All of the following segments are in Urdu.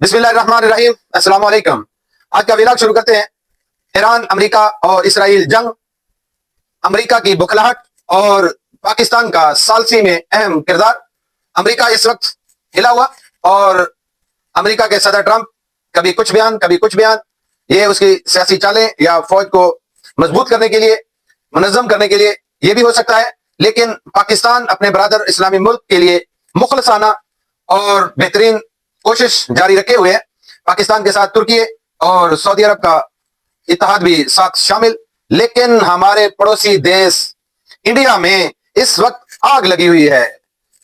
بسم اللہ الرحمن الرحیم، السلام علیکم۔ آج کا ولاگ شروع کرتے ہیں۔ ایران، امریکہ اور اسرائیل جنگ، امریکہ کی بکھلاہٹ اور پاکستان کا ثالثی میں اہم کردار۔ امریکہ اس وقت ہلا ہوا اور امریکہ کے صدر ٹرمپ کبھی کچھ بیان کبھی کچھ بیان، یہ اس کی سیاسی چالیں یا فوج کو مضبوط کرنے کے لیے، منظم کرنے کے لیے یہ بھی ہو سکتا ہے، لیکن پاکستان اپنے برادر اسلامی ملک کے لیے مخلصانہ اور بہترین کوشش جاری رکھے ہوئے ہیں۔ پاکستان کے ساتھ ترکی اور سعودی عرب کا اتحاد بھی ساتھ شامل، لیکن ہمارے پڑوسی دیش انڈیا میں اس وقت آگ لگی ہوئی ہے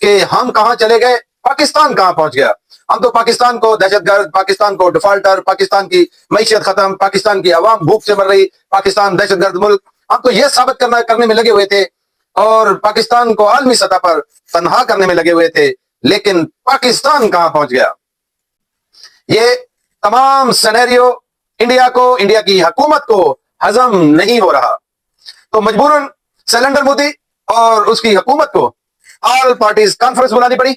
کہ ہم کہاں چلے گئے، پاکستان کہاں پہنچ گیا۔ ہم تو پاکستان کو دہشت گرد، پاکستان کو ڈیفالٹر، پاکستان کی معیشت ختم، پاکستان کی عوام بھوک سے مر رہی، پاکستان دہشت گرد ملک، ہم تو یہ ثابت کرنے میں لگے ہوئے تھے اور پاکستان کو عالمی سطح پر تنہا کرنے میں لگے ہوئے تھے، لیکن پاکستان کہاں پہنچ گیا۔ یہ تمام سینیریو انڈیا کی حکومت کو ہضم نہیں ہو رہا، تو مجبوراً سیلنڈر مودی اور اس کی حکومت کو آل پارٹیز کانفرنس بلانی پڑی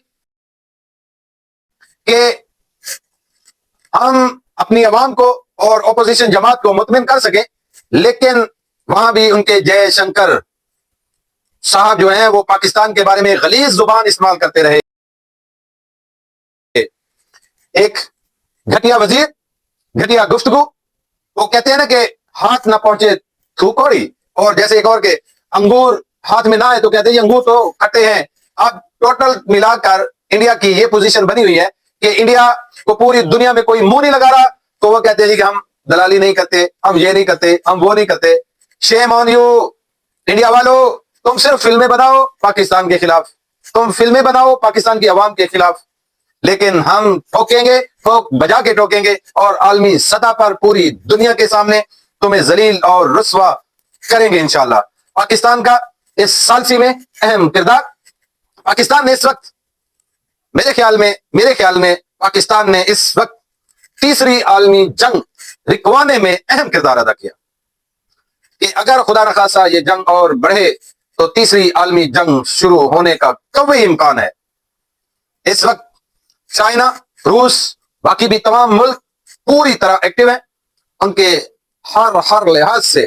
کہ ہم اپنی عوام کو اور اپوزیشن جماعت کو مطمئن کر سکیں، لیکن وہاں بھی ان کے جے شنکر صاحب جو ہیں وہ پاکستان کے بارے میں غلیظ زبان استعمال کرتے رہے۔ ایک گھٹیا وزیر، گھٹیا گفتگو، وہ کہتے ہیں نا کہ ہاتھ نہ پہنچے تھوکوڑی، اور جیسے ایک اور کہ انگور ہاتھ میں نہ آئے تو کہتے ہیں یہ انگور تو کھٹے ہیں۔ اب ٹوٹل ملا کر انڈیا کی یہ پوزیشن بنی ہوئی ہے کہ انڈیا کو پوری دنیا میں کوئی منہ نہیں لگا رہا، تو وہ کہتے ہیں کہ ہم دلالی نہیں کرتے، ہم یہ نہیں کرتے، ہم وہ نہیں کرتے۔ شیم آن یو انڈیا والو، تم صرف فلمیں بناؤ پاکستان کے خلاف، تم فلمیں بناؤ پاکستان کی عوام کے خلاف، لیکن ہم ٹھوکیں گے، ٹھوک بجا کے ٹھوکیں گے اور عالمی سطح پر پوری دنیا کے سامنے تمہیں ذلیل اور رسوا کریں گے انشاءاللہ۔ پاکستان کا اس ثالثی میں اہم کردار۔ پاکستان نے اس وقت میرے خیال میں پاکستان نے اس وقت تیسری عالمی جنگ رکوانے میں اہم کردار ادا کیا کہ اگر خدا نخواستہ یہ جنگ اور بڑھے تو تیسری عالمی جنگ شروع ہونے کا قوی امکان ہے۔ اس وقت چائنا، روس، باقی بھی تمام ملک پوری طرح ایکٹیو ہیں، ان کے ہر لحاظ سے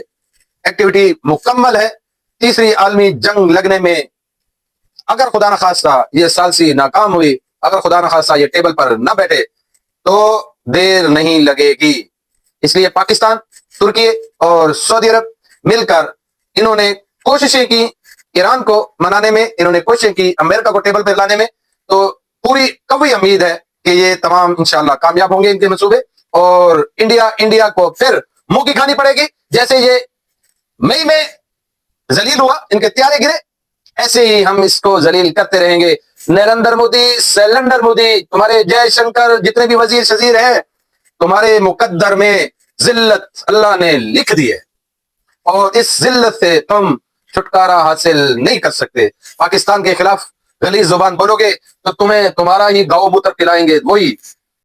ایکٹیویٹی مکمل ہے۔ تیسری عالمی جنگ لگنے میں اگر خدا نخواستہ یہ ثالثی ناکام ہوئی، اگر خدا نخواستہ یہ ٹیبل پر نہ بیٹھے تو دیر نہیں لگے گی۔ اس لیے پاکستان، ترکی اور سعودی عرب مل کر انہوں نے کوششیں کی ایران کو منانے میں، انہوں نے کوششیں کی امریکہ کو ٹیبل پہ لانے میں، تو پوری قوی امید ہے کہ یہ تمام انشاءاللہ کامیاب ہوں گے ان کے منصوبے، اور انڈیا کو پھر منہ کی کھانی پڑے گی۔ جیسے یہ مئی میں ذلیل ہوا، ان کے تیارے گرے، ایسے ہی ہم اس کو ذلیل کرتے رہیں گے۔ نریندر مودی، سیلنڈر مودی، تمہارے جے شنکر، جتنے بھی وزیر شزیر ہیں، تمہارے مقدر میں ذلت اللہ نے لکھ دی ہے اور اس ذلت سے تم چھٹکارا حاصل نہیں کر سکتے۔ پاکستان کے خلاف غلیظ زبان بولو گے تو تمہیں تمہارا ہی گاؤ موتر پلائیں گے وہی